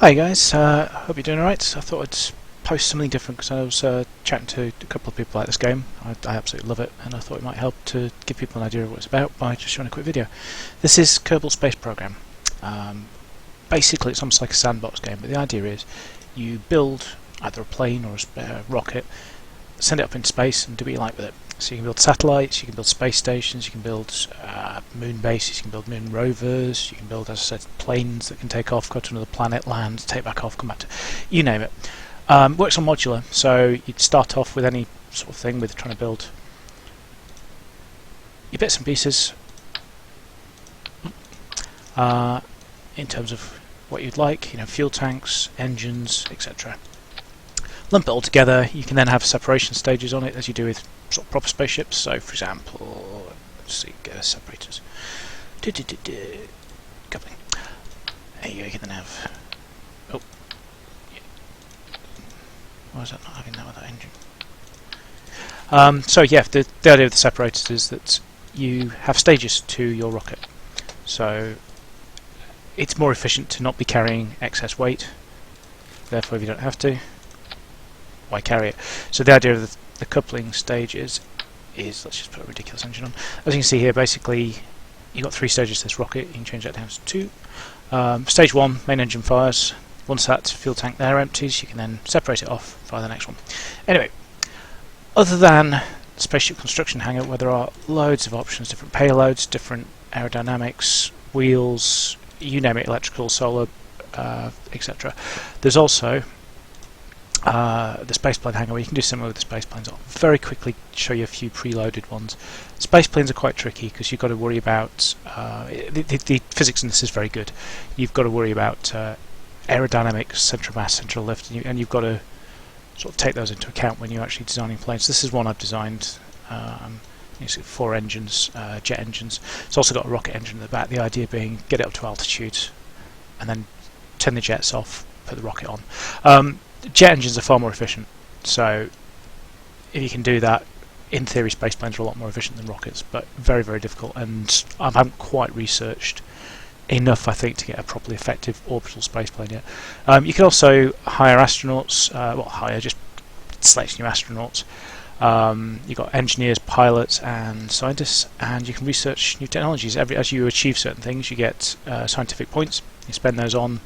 Hi guys, hope you're doing alright. I thought I'd post something different because I was chatting to a couple of people about this game. I absolutely love it, and I thought it might help to give people an idea of what it's about by just showing a quick video. This is Kerbal Space program. Basically it's almost like a sandbox game, but the idea is you build either a plane or a rocket, send it up into space and do what you like with it. So you can build satellites, you can build space stations, you can build moon bases, you can build moon rovers, you can build, as I said, planes that can take off, go to another planet, land, take back off, come back to, you name it. Works on modular, so you'd start off with any sort of thing with trying to build your bits and pieces in terms of what you'd like, fuel tanks, engines, etc. Lump it all together. You can then have separation stages on it as you do with sort of proper spaceships. So, for example, let's see, separators. Coupling. There you go. You can then have. Oh, yeah. Why is that not having that with that engine? So yeah, the idea of the separators is that you have stages to your rocket. So it's more efficient to not be carrying excess weight. Therefore, if you don't have to, why carry it? So the idea of the coupling stages is, let's just put a ridiculous engine on. As you can see here, basically you've got 3 stages to this rocket. You can change that down to 2. Stage 1, main engine fires. Once that fuel tank there empties, you can then separate it off via the next one. Anyway, other than the spaceship construction hangar, where there are loads of options, different payloads, different aerodynamics, wheels, you name it, electrical, solar, etc. There's also the spaceplane hangar, where you can do similar with the spaceplanes. I'll very quickly show you a few preloaded ones. Spaceplanes are quite tricky because you've got to worry about the physics in this is very good. You've got to worry about aerodynamics, central mass, central lift, and you've got to sort of take those into account when you're actually designing planes. This is one I've designed. You see 4 engines, jet engines. It's also got a rocket engine at the back. The idea being get it up to altitude and then turn the jets off, put the rocket on. Jet engines are far more efficient, so if you can do that, in theory spaceplanes are a lot more efficient than rockets, but very, very difficult, and I haven't quite researched enough, I think, to get a properly effective orbital spaceplane yet. You can also hire astronauts, just select new astronauts. You've got engineers, pilots and scientists, and you can research new technologies. As you achieve certain things, you get scientific points. You spend those on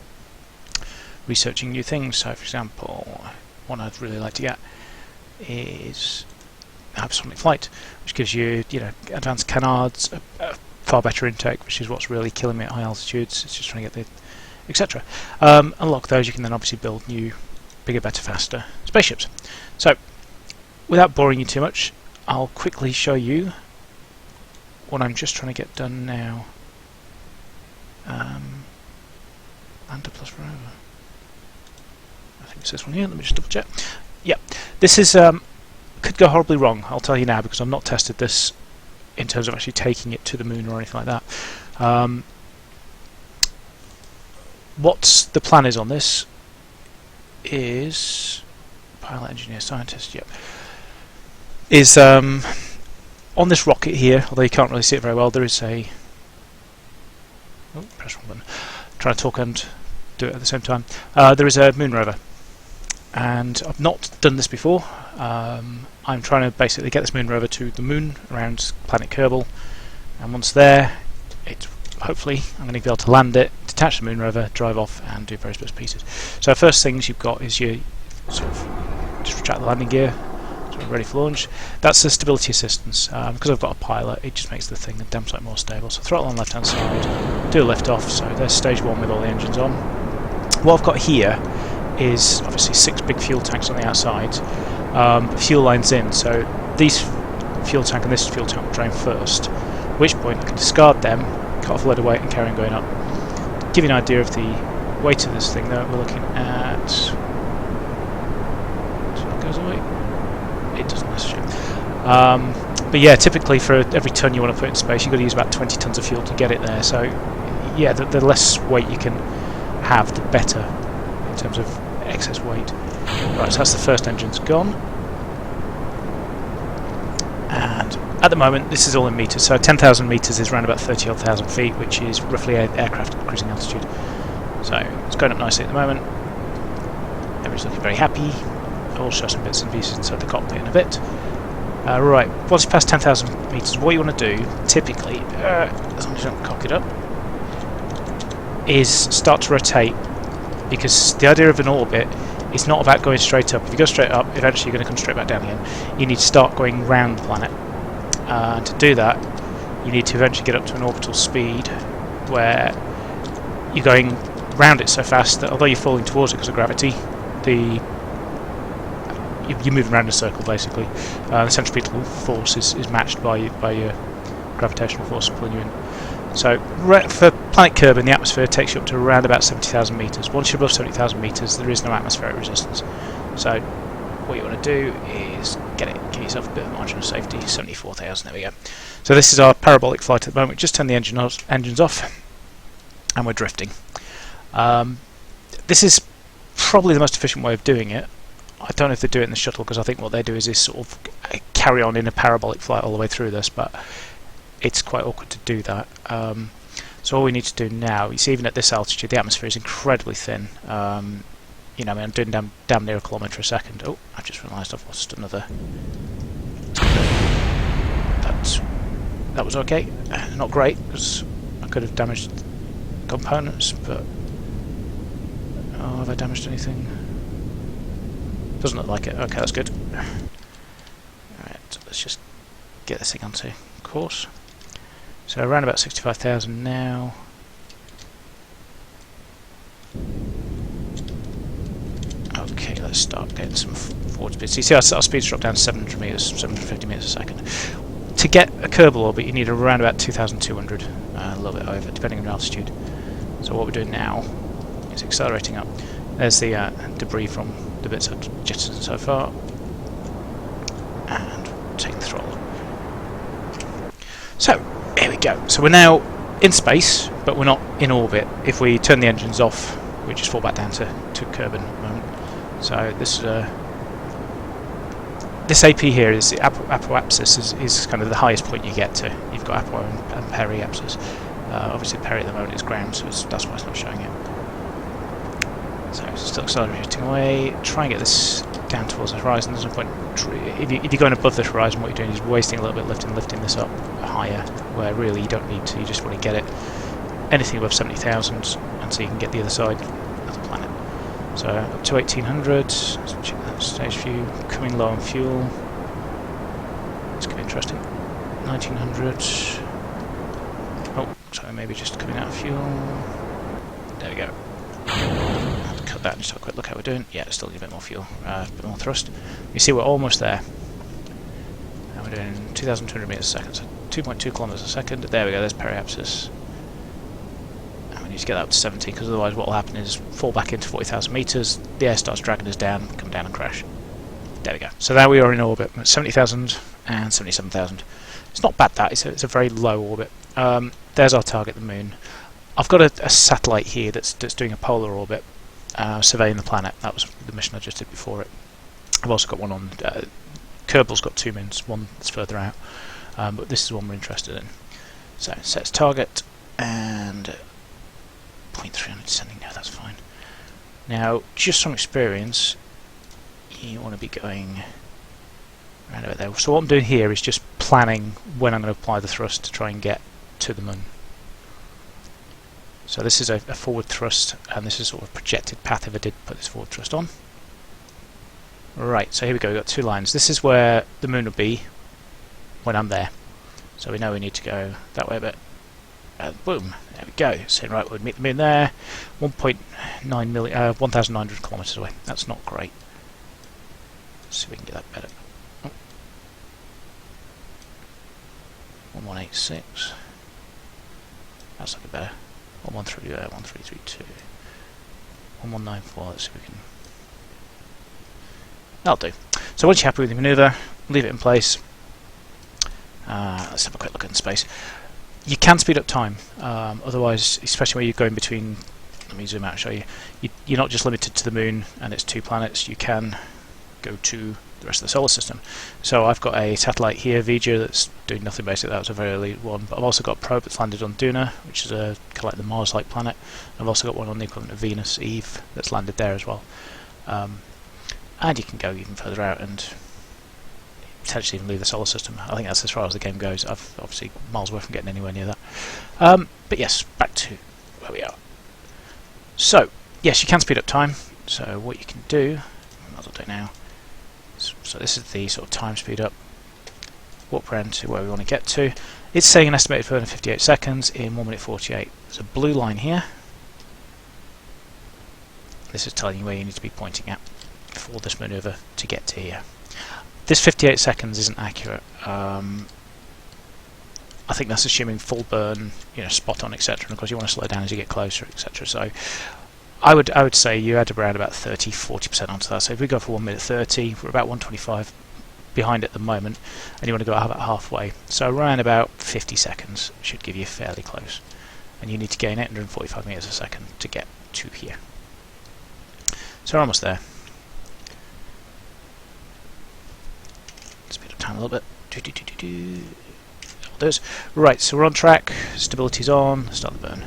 researching new things. So, for example, one I'd really like to get is hypersonic flight, which gives you, advanced canards, a far better intake, which is what's really killing me at high altitudes. It's just trying to get the etc. Unlock those. You can then obviously build new, bigger, better, faster spaceships. So, without boring you too much, I'll quickly show you what I'm just trying to get done now. Lander plus rover. I think it's this one here. Let me just double check. Yeah, this is could go horribly wrong. I'll tell you now because I've not tested this in terms of actually taking it to the moon or anything like that. What the plan is on this is pilot, engineer, scientist. Yep. Is on this rocket here, although you can't really see it very well, there is a press wrong button. Trying to talk and do it at the same time. There is a moon rover, and I've not done this before. I'm trying to basically get this moon rover to the moon around planet Kerbal, and once there, hopefully I'm going to be able to land it, detach the moon rover, drive off, and do various bits and pieces. So first things you've got is you sort of just retract the landing gear. Ready for launch. That's the stability assistance. Because I've got a pilot, it just makes the thing a damn sight more stable. So throttle on the left hand side, do a lift off. So there's stage 1 with all the engines on. What I've got here is obviously 6 big fuel tanks on the outside. Fuel lines in, so these fuel tank and this fuel tank will drain first. At which point I can discard them, cut off a load of weight, and carry on going up. To give you an idea of the weight of this thing, though, we're looking at. So it goes away. It doesn't necessarily. But yeah, typically for every ton you want to put in space, you've got to use about 20 tons of fuel to get it there. So yeah, the less weight you can have, the better in terms of excess weight. Right, so that's the first engine's gone. And at the moment, this is all in meters. So 10,000 meters is around about 30,000 feet, which is roughly an aircraft cruising altitude. So it's going up nicely at the moment. Everybody's looking very happy. I'll show some bits and pieces inside the cockpit in a bit. Right, once you pass 10,000 metres, what you want to do, typically, as long as you don't cock it up, is start to rotate, because the idea of an orbit is not about going straight up. If you go straight up, eventually you're going to come straight back down again. You need to start going round the planet. To do that, you need to eventually get up to an orbital speed where you're going round it so fast that although you're falling towards it because of gravity, you're moving around in a circle basically. The centripetal force is matched by your gravitational force pulling you in. So for planet Kerbal, the atmosphere takes you up to around about 70,000 metres. Once you're above 70,000 metres, there is no atmospheric resistance. So what you want to do is get yourself a bit of margin of safety. 74,000, there we go. So this is our parabolic flight at the moment. Just turn the engines off, and we're drifting. This is probably the most efficient way of doing it. I don't know if they do it in the shuttle, because I think what they do is sort of carry on in a parabolic flight all the way through this, but it's quite awkward to do that. So all we need to do now, you see, even at this altitude, the atmosphere is incredibly thin. You know, I mean, I'm doing damn near a kilometre a second. Oh, I've just realised I've lost another. That was okay. Not great, because I could have damaged components, but oh, have I damaged anything? Doesn't look like it. Okay, that's good. Alright, let's just get this thing onto course. So around about 65,000 now. Okay, let's start getting some forward speed. So you see our speed's dropped down to 700 metres, 750 metres a second. To get a Kerbal orbit, you need around about 2,200, a little bit over, depending on altitude. So what we're doing now is accelerating up. There's the debris from the bits I've jettisoned so far, and taking the throttle. So here we go. So we're now in space, but we're not in orbit. If we turn the engines off, we just fall back down to Kerbal at the moment. So this AP here is the apoapsis is kind of the highest point you get to. You've got apo and periapsis. Obviously peri at the moment is ground, so that's why it's not showing it. So it's still accelerating away. Try and get this down towards the horizon. There's no point. If you're going above the horizon, what you're doing is wasting a little bit lifting this up higher, where really you don't need to. You just want to get it anything above 70,000, and so you can get the other side of the planet. So up to 1800. Let's check that stage view. Coming low on fuel. It's going to be interesting. 1900. Oh, sorry, maybe just coming out of fuel. There we go. Cut that and just have a quick look how we're doing. Yeah, still need a bit more fuel, a bit more thrust. You see, we're almost there. And we're doing 2,200 metres a second, so 2.2 kilometres a second. There we go, there's periapsis. And we need to get that up to 70, because otherwise what will happen is fall back into 40,000 metres, the air starts dragging us down, come down and crash. There we go. So now we are in orbit at 70,000 and 77,000. It's not bad, that. It's a very low orbit. There's our target, the moon. I've got a satellite here that's doing a polar orbit, surveying the planet. That was the mission I just did before it. I've also got one on. Kerbal's got 2 moons, one that's further out, but this is one we're interested in. So sets target and 0.300 descending. No, that's fine. Now, just from experience, you want to be going around about there. So what I'm doing here is just planning when I'm going to apply the thrust to try and get to the moon. So this is a forward thrust, and this is sort of a projected path if I did put this forward thrust on. Right, so here we go, we've got 2 lines. This is where the moon will be when I'm there. So we know we need to go that way a bit. Boom, there we go. So right, we'll meet the moon there. 1,900 kilometres away. That's not great. Let's see if we can get that better. Oh. 1186. That's looking better. 1332. 1194. Let's see if we can. That'll do. So once you're happy with the manoeuvre, leave it in place. Let's have a quick look at the space. You can speed up time. Otherwise, especially when you're going between. Let me zoom out and show you. You're not just limited to the moon and its 2 planets. You can go to the rest of the solar system. So I've got a satellite here, Vija, that's doing nothing basically. That was a very early one, but I've also got a probe that's landed on Duna, which is a kind of like the Mars-like planet. I've also got one on the equivalent of Venus, Eve, that's landed there as well. And you can go even further out and potentially even leave the solar system. I think that's as far as the game goes. I've obviously miles away from getting anywhere near that. But yes, back to where we are. So yes, you can speed up time. So what you can do, I might as well do it now. So this is the sort of time speed up. Warp around to where we want to get to. It's saying an estimated burn of 58 seconds in 1 minute 48. There's a blue line here. This is telling you where you need to be pointing at for this manoeuvre to get to here. This 58 seconds isn't accurate. I think that's assuming full burn, spot on, etc. And of course you want to slow down as you get closer, etc. So I would say you add around about 30-40% onto that. So if we go for 1 minute 30, we're about 125 behind at the moment, and you want to go about halfway. So around about 50 seconds should give you fairly close. And you need to gain 845 meters a second to get to here. So we're almost there. Speed up time a little bit. That'll do us. Right, so we're on track. Stability's on. Start the burn.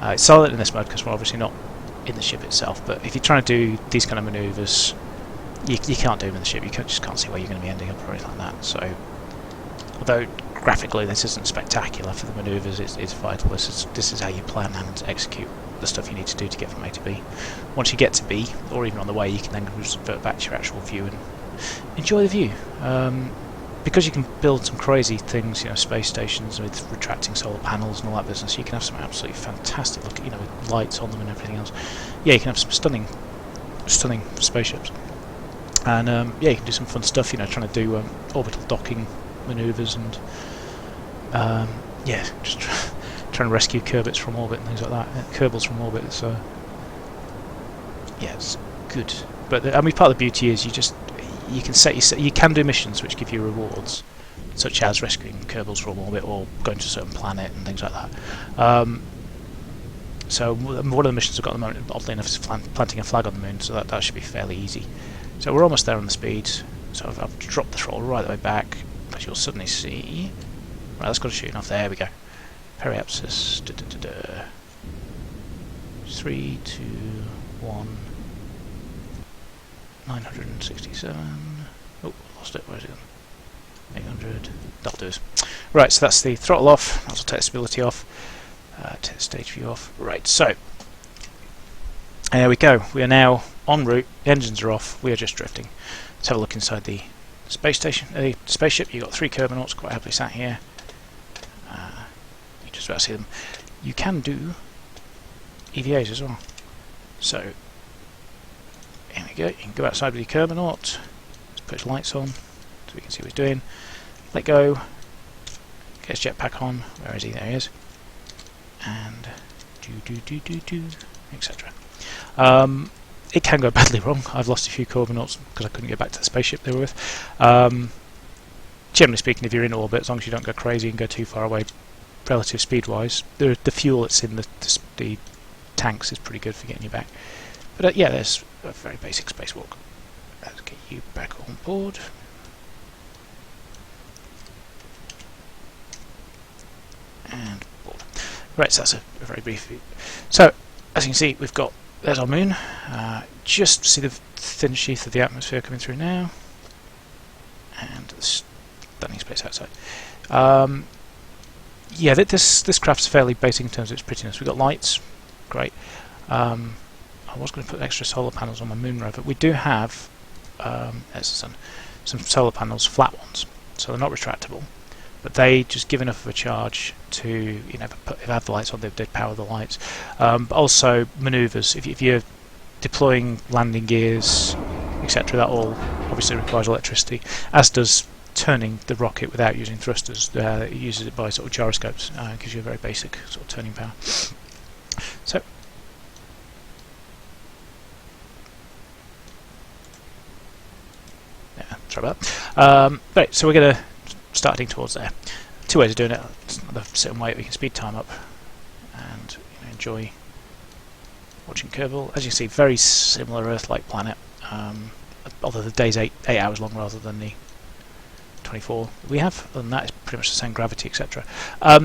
It's silent in this mode because we're obviously not in the ship itself. But if you're trying to do these kind of manoeuvres, you can't do them in the ship. You just can't see where you're going to be ending up or anything like that. So, although graphically this isn't spectacular for the manoeuvres, it's vital. This is how you plan and execute the stuff you need to do to get from A to B. Once you get to B, or even on the way, you can then revert back to your actual view and enjoy the view. Because you can build some crazy things, space stations with retracting solar panels and all that business, you can have some absolutely fantastic look, with lights on them and everything else. Yeah, you can have some stunning spaceships. And yeah, you can do some fun stuff, trying to do orbital docking manoeuvres and yeah, just trying to rescue Kerbits from orbit and things like that. Kerbals from orbit. So yeah, it's good. But part of the beauty is you can do missions which give you rewards, such as rescuing Kerbals from orbit or going to a certain planet and things like that. So one of the missions I've got at the moment, oddly enough, is planting a flag on the moon, so that should be fairly easy. So we're almost there on the speed. So I've dropped the throttle right the way back, as you'll suddenly see. Right, that's got to shoot off. There we go. Periapsis. 3, 2, 1. 967. Oh, lost it. Where is it? 800. That'll do us. Right, so that's the throttle off. That'll take stability off. Take the stage view off. Right, so there we go. We are now en route. The engines are off. We are just drifting. Let's have a look inside the space station, the spaceship. You've got 3 Kerbinauts quite happily sat here. You just about see them. You can do EVAs as well. So here we go. You can go outside with your Kerbinaut. Let's put his lights on so we can see what he's doing. Let go. Get his jetpack on. Where is he? There he is. And etc. It can go badly wrong. I've lost a few Kerbinauts because I couldn't get back to the spaceship they were with. Generally speaking, if you're in orbit, as long as you don't go crazy and go too far away, relative speed-wise, the fuel that's in the tanks is pretty good for getting you back. But yeah, there's a very basic spacewalk. Let's get you back on board. And board. Right, so that's a very brief view. So, as you can see, there's our moon. Just see the thin sheath of the atmosphere coming through now. And the stunning space outside. Yeah, this craft's fairly basic in terms of its prettiness. We've got lights, great. I was going to put extra solar panels on my moon rover. We do have, there's the sun, some solar panels, flat ones, so they're not retractable, but they just give enough of a charge to, if I have the lights on, they'd power the lights. But also manoeuvres. If you're deploying landing gears, etc., that all obviously requires electricity, as does turning the rocket without using thrusters. It uses it by sort of gyroscopes. Gives you a very basic sort of turning power. So. Yeah, sorry about that. Right, so we're going to start heading towards there. 2 ways of doing it. It's another sit and wait. We can speed time up and enjoy watching Kerbal. As you can see, very similar Earth-like planet, although the day's 8 hours long rather than the 24 we have. Other than that, it's pretty much the same gravity, etc.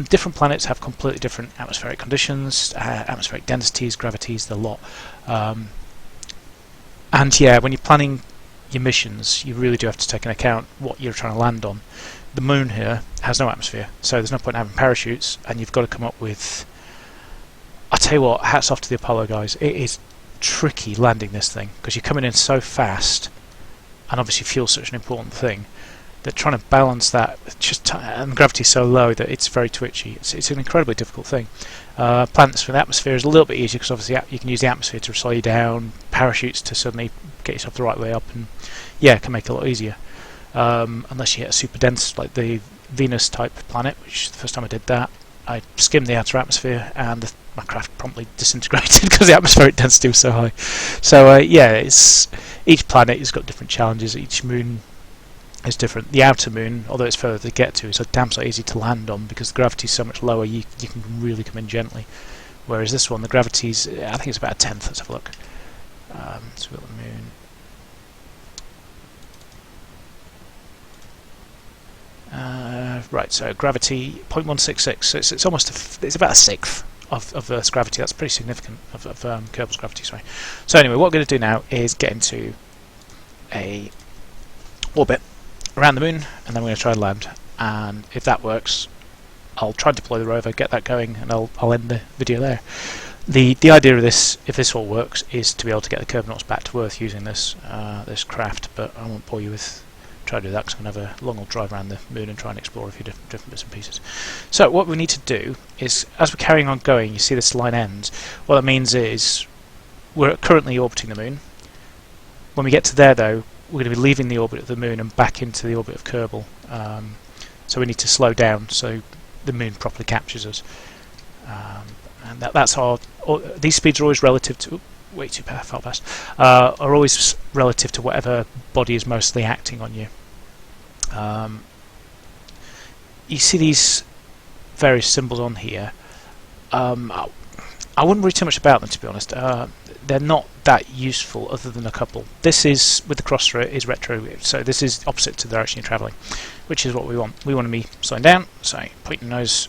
Different planets have completely different atmospheric conditions, atmospheric densities, gravities, the lot. And yeah, when you're planning your missions, you really do have to take into account what you're trying to land on. The moon here has no atmosphere, so there's no point in having parachutes, and you've got to come up with... I tell you what, hats off to the Apollo guys. It is tricky landing this thing, because you're coming in so fast, and obviously fuel's such an important thing, that trying to balance that, and gravity's so low that it's very twitchy. It's an incredibly difficult thing. Planets with atmosphere is a little bit easier, because obviously you can use the atmosphere to slow you down, parachutes to suddenly get yourself the right way up, and yeah, it can make it a lot easier. Unless you hit a super dense, like the Venus type planet, which the first time I did that, I skimmed the outer atmosphere and my craft promptly disintegrated because the atmospheric density was so high. So yeah, each planet has got different challenges. Each moon is different. The outer moon, although it's further to get to, is so damn so easy to land on because the gravity is so much lower. You can really come in gently. Whereas this one, the gravity's, I think it's about a tenth. Let's have a look. So we've got the moon. Right, so gravity 0.166. So it's almost it's about a sixth of Earth's gravity. That's pretty significant of Kerbal's gravity. Sorry. So anyway, what we're going to do now is get into a orbit around the moon, and then we're going to try and land. And if that works, I'll try and deploy the rover, get that going, and I'll end the video there. The idea of this, if this all works, is to be able to get the Kerbal back to Earth using this this craft. But I won't bore you with trying to do that because I'm going to have a long old drive around the moon and try and explore a few different bits and pieces. So what we need to do is, as we're carrying on going, you see this line ends. What that means is we're currently orbiting the moon. When we get to there, though, we're going to be leaving the orbit of the moon and back into the orbit of Kerbal. So we need to slow down so the moon properly captures us. And that's our... these speeds are always relative to... way too far past. Are always relative to whatever body is mostly acting on you. You see these various symbols on here. I wouldn't worry too much about them, to be honest. They're not that useful other than a couple. This is, with the cross through it, is retro, so this is opposite to the direction you're travelling, which is what we want. We want to be slowing down, so point your nose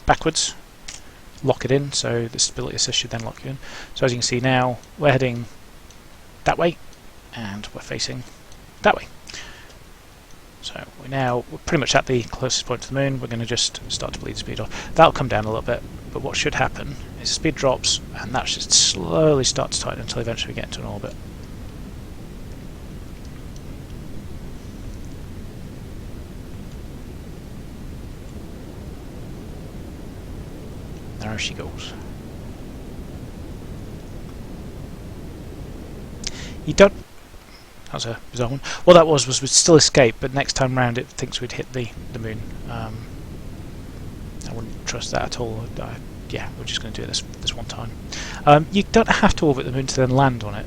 backwards, lock it in, so the stability assist should then lock you in. So as you can see now, we're heading that way, and we're facing that way. So we're pretty much at the closest point to the moon. We're going to just start to bleed the speed off. That'll come down a little bit, but what should happen is the speed drops, and that should slowly start to tighten until eventually we get into an orbit. There she goes. You don't... That was a bizarre one. What that was we'd still escape, but next time round it thinks we'd hit the moon. I wouldn't trust that at all. Yeah, we're just going to do this one time. You don't have to orbit the moon to then land on it.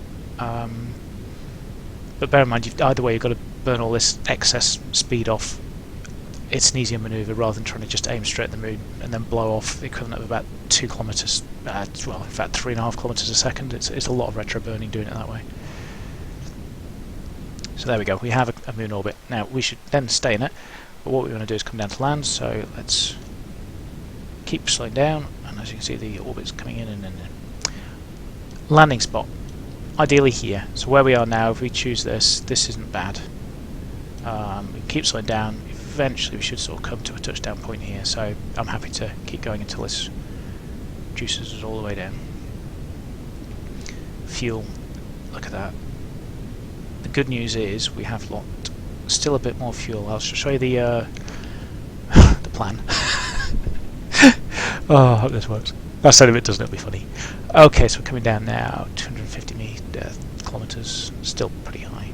But bear in mind, either way you've got to burn all this excess speed off. It's an easier manoeuvre rather than trying to just aim straight at the moon and then blow off the equivalent of about 2 kilometres, well, in fact 3.5 kilometres a second. It's a lot of retro burning doing it that way. So there we go, we have a moon orbit. Now we should then stay in it, but what we want to do is come down to land, so let's keep slowing down, and as you can see the orbit's coming in and in. Landing spot, ideally here. So where we are now, if we choose this isn't bad. We keep slowing down, eventually we should sort of come to a touchdown point here, so I'm happy to keep going until this juices us all the way down. Fuel, look at that. The good news is we have still a bit more fuel. I'll show you the the plan. Oh, I hope this works. That said, if it doesn't, it'll be funny. Okay, so we're coming down now. 250 kilometres, still pretty high.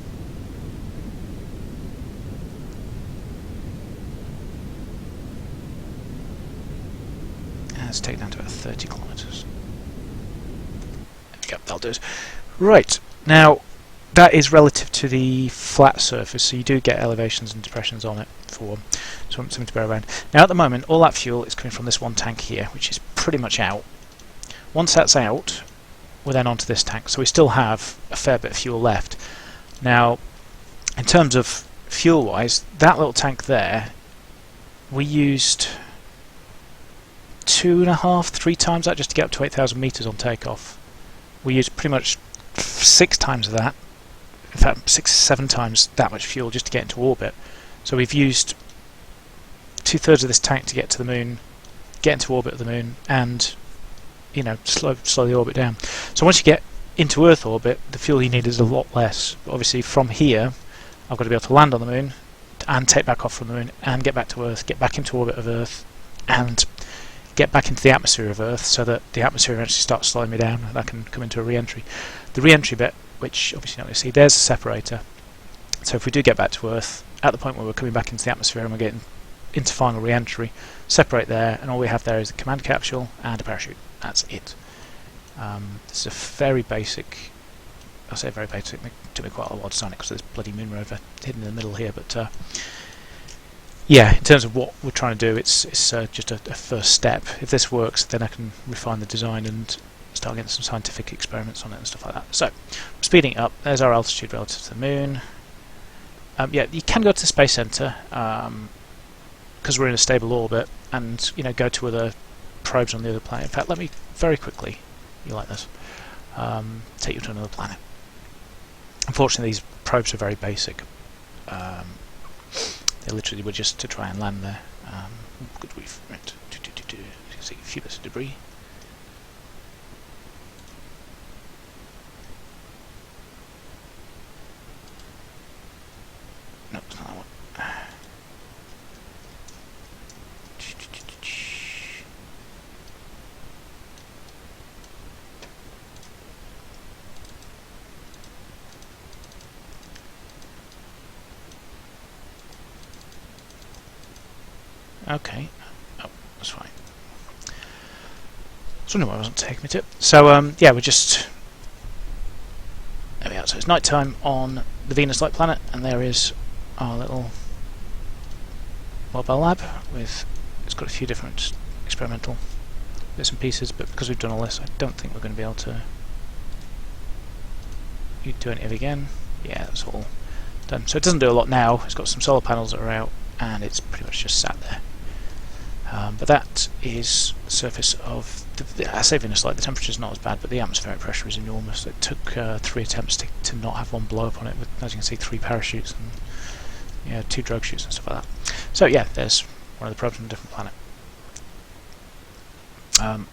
Let's take it down to about 30 kilometres. There we go, that'll do it. Right, now that is relative to the flat surface, so you do get elevations and depressions on it for something to bear around. Now at the moment, all that fuel is coming from this one tank here, which is pretty much out. Once that's out, we're then onto this tank. So we still have a fair bit of fuel left. Now, in terms of fuel-wise, that little tank there, we used 2.5, 3 times that just to get up to 8,000 meters on takeoff. We used pretty much 6 times of that, in fact 6, 7 times that much fuel just to get into orbit. So we've used 2/3 of this tank to get to the moon, get into orbit of the moon, and slow the orbit down. So once you get into Earth orbit, the fuel you need is a lot less. But obviously from here, I've got to be able to land on the moon, and take back off from the moon, and get back to Earth, get back into orbit of Earth, and get back into the atmosphere of Earth, so that the atmosphere eventually starts slowing me down and I can come into a re-entry. The re-entry bit, which obviously you're not going to see, there's a separator. So if we do get back to Earth, at the point where we're coming back into the atmosphere and we're getting into final re-entry, separate there, and all we have there is a command capsule and a parachute. That's it. This is a very basic, I say very basic, it took me quite a while to design it because there's bloody Moon Rover hidden in the middle here, but yeah, in terms of what we're trying to do, it's just a first step. If this works, then I can refine the design and start getting some scientific experiments on it and stuff like that. So, speeding it up, there's our altitude relative to the moon. Yeah, you can go to the Space Center because we're in a stable orbit, and go to other probes on the other planet. In fact, let me very quickly, you like this, take you to another planet. Unfortunately, these probes are very basic. They literally were just to try and land there. Good reef. Right. You can see a few bits of debris. No, it's not that one. Okay. Oh, that's fine. I was wondering why I wasn't taking me to it. So, yeah, we're just... There we are. So it's night time on the Venus-like planet, and there is our little mobile lab with... It's got a few different experimental bits and pieces, but because we've done all this, I don't think we're going to be able to... You do anything again? Yeah, that's all done. So it doesn't do a lot now. It's got some solar panels that are out, and it's pretty much just sat there. But that is the surface of I say Venus-like. The temperature's not as bad, but the atmospheric pressure is enormous. It took 3 attempts to not have one blow up on it, with, as you can see, 3 parachutes and 2 drogue chutes and stuff like that. So yeah, there's one of the probes on a different planet.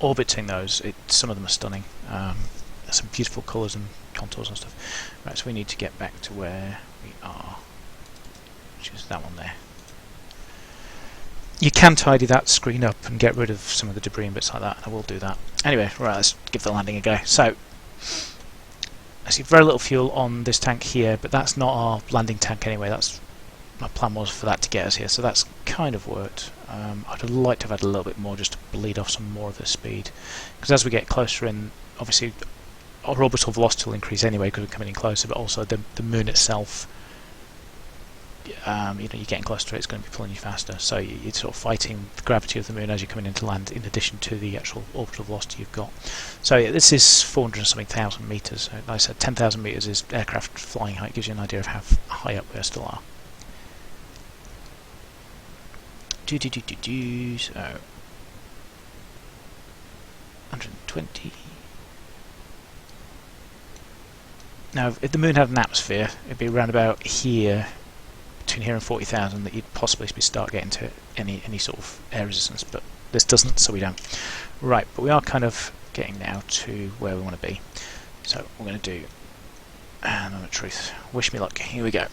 Orbiting those, some of them are stunning. There's some beautiful colours and contours and stuff. Right, so we need to get back to where we are, which is that one there. You can tidy that screen up and get rid of some of the debris and bits like that, and I will do that. Anyway, right, let's give the landing a go. So, I see very little fuel on this tank here, but that's not our landing tank anyway. That's my plan was for that to get us here, so that's kind of worked. I'd have liked to have had a little bit more just to bleed off some more of the speed, because as we get closer in, obviously our orbital velocity will increase anyway because we're coming in closer, but also the moon itself, you're getting closer to it, it's going to be pulling you faster, so you're sort of fighting the gravity of the moon as you're coming into land, in addition to the actual orbital velocity you've got. So yeah, this is 400 and something thousand meters. Like I said, 10,000 meters is aircraft flying height. Gives you an idea of how high up we still are. So 120. Now, if the moon had an atmosphere, it'd be around about here, between here and 40,000, that you'd possibly start getting to any sort of air resistance, but this doesn't, so we don't. Right, but we are kind of getting now to where we want to be. So we're going to do, and moment of truth, wish me luck. Here we go.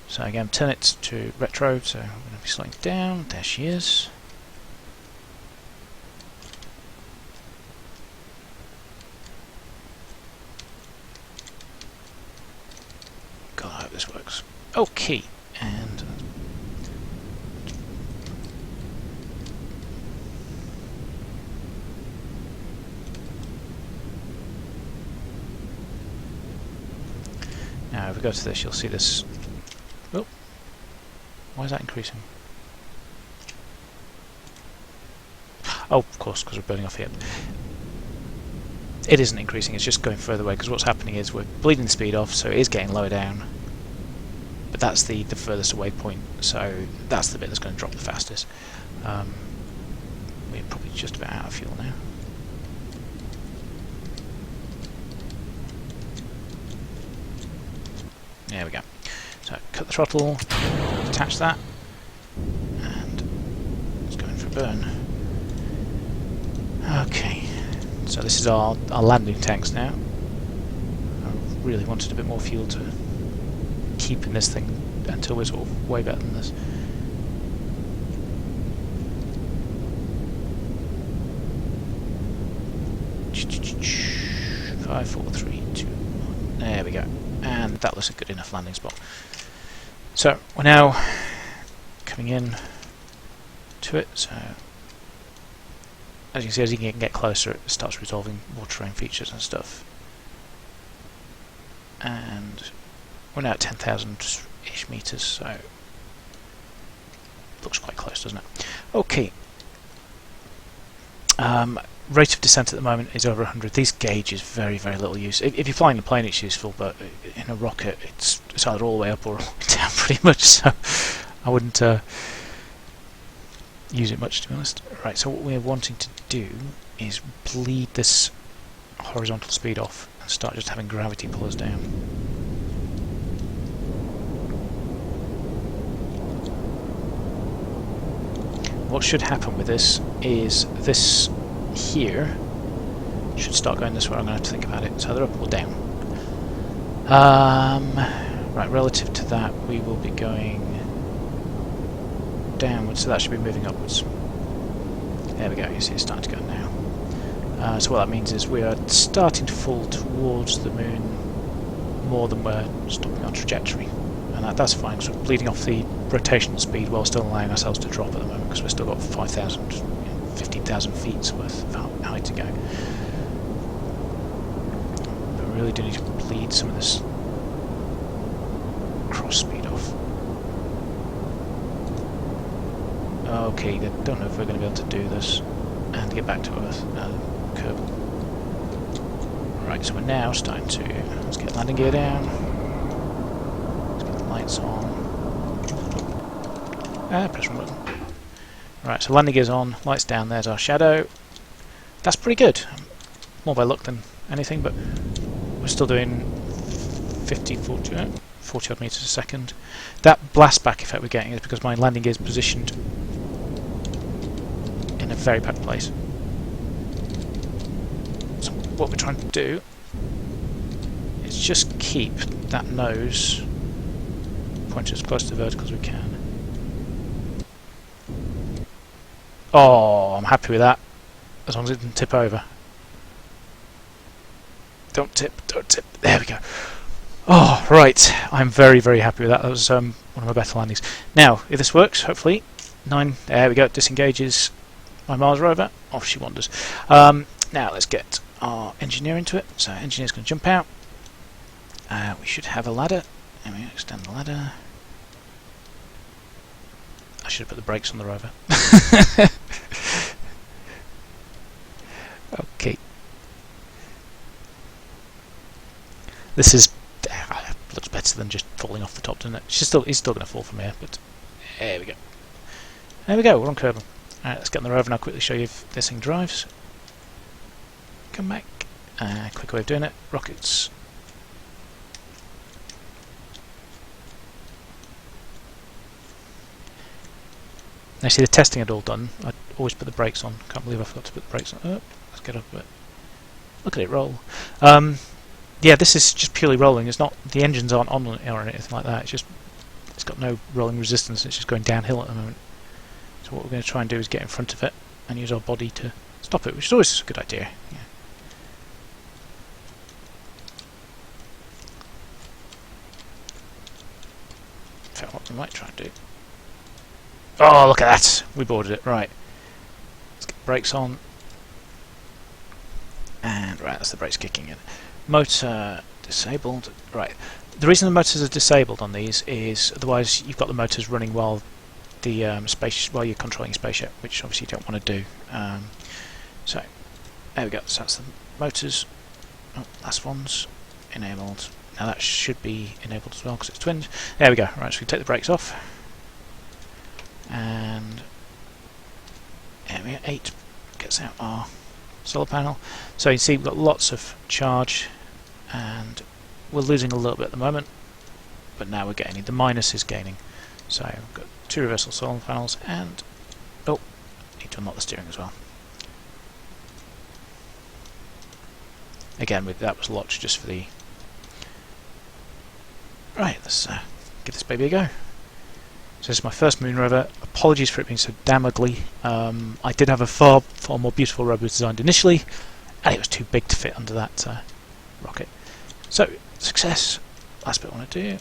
So again, turn it to retro, so I'm going to be slowing down. There she is. God, I hope this works. Okay, and now if we go to this, you'll see this. Oh, why is that increasing? Oh, of course, because we're burning off here. It isn't increasing, it's just going further away, because what's happening is we're bleeding the speed off, so it is getting lower down. But that's the furthest away point, so that's the bit that's going to drop the fastest. We're probably just about out of fuel now. There we go. So cut the throttle, attach that, and it's going for a burn. Okay, so this is our landing tanks now. I really wanted a bit more fuel to keep in this thing until we're sort of way better than this. Five, four, three, two, one. There we go. And that looks a good enough landing spot. So we're now coming in to it. So as you can see, as you can get closer, it starts resolving more terrain features and stuff. And we're now at 10,000-ish meters, so looks quite close, doesn't it? Okay. Rate of descent at the moment is over 100. These gauge is very, very little use. If you're flying a plane, it's useful, but in a rocket, it's either all the way up or all the way down, pretty much. So I wouldn't use it much, to be honest. Right. So what we're wanting to do is bleed this horizontal speed off and start just having gravity pull us down. What should happen with this is this here should start going this way. I'm going to have to think about it. So they're up or down. Right, relative to that, we will be going downwards, so that should be moving upwards. There we go, you see it's starting to go now. So what that means is we are starting to fall towards the moon more than we're stopping our trajectory. And that's fine, because we're bleeding off the rotational speed while still allowing ourselves to drop at the moment, because we've still got 5,000, 15,000 feet worth of height to go. But we really do need to bleed some of this cross speed off. Okay, I don't know if we're going to be able to do this and get back to Earth. Kerbal. Right, so we're now starting to... Let's get landing gear down. Let's get the lights on. Press one button. Right, so landing gear's on, lights down, there's our shadow. That's pretty good. More by luck than anything, but we're still doing 40 odd meters a second. That blast back effect we're getting is because my landing gear is positioned in a very bad place. So what we're trying to do is just keep that nose pointed as close to the vertical as we can. Oh, I'm happy with that, as long as it didn't tip over. Don't tip, don't tip. There we go. Oh, right. I'm very, very happy with that. That was one of my better landings. Now, if this works, hopefully, 9. There we go. Disengages my Mars rover. Off she wanders. Now, let's get our engineer into it. So, engineer's going to jump out. We should have a ladder. There we go. Extend the ladder. I should have put the brakes on the rover. Okay. This is looks better than just falling off the top, doesn't it? He's still going to fall from here, but there we go. There we go. We're on Kerbal. Alright, let's get on the rover and I'll quickly show you if this thing drives. Come back. Quick way of doing it. Rockets. Now see the testing had all done. I'd always put the brakes on. Can't believe I forgot to put the brakes on. Oh, let's get up a bit. Look at it roll. Yeah, this is just purely rolling. It's not, the engines aren't on or anything like that. It's just, it's got no rolling resistance. It's just going downhill at the moment. So what we're going to try and do is get in front of it and use our body to stop it, which is always a good idea. Yeah. In fact, what we might try and do. Oh, look at that! We boarded it. Right. Let's get the brakes on. And right, that's the brakes kicking in. Motor disabled. Right. The reason the motors are disabled on these is otherwise you've got the motors running while the space while you're controlling your spaceship, which obviously you don't want to do. So there we go. So that's the motors. Oh, last one's enabled. Now that should be enabled as well because it's twinned. There we go. Right, so we take the brakes off, and there we go. 8 gets out our solar panel. So you can see we've got lots of charge, and we're losing a little bit at the moment, but now we're gaining. The minus is gaining. So we've got 2 reversal solar panels, and oh, need to unlock the steering as well. Again, that was locked just for the. Right, let's give this baby a go. So this is my first Moon Rover. Apologies for it being so damn ugly. I did have a far more beautiful rover designed initially, and it was too big to fit under that rocket. So, success. Last bit I want to do.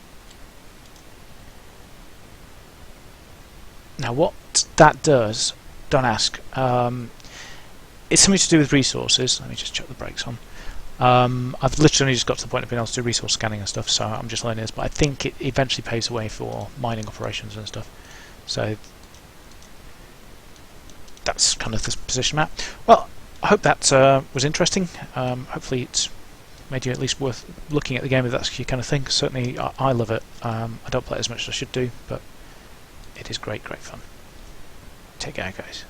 Now what that does, don't ask. It's something to do with resources. Let me just chuck the brakes on. I've literally just got to the point of being able to do resource scanning and stuff, so I'm just learning this, but I think it eventually paves the way for mining operations and stuff. So that's kind of the position I'm at. Well, I hope that was interesting. Hopefully it's made you at least worth looking at the game if that's your kind of thing. Certainly I love it. I don't play it as much as I should do, but it is great fun. Take care, guys.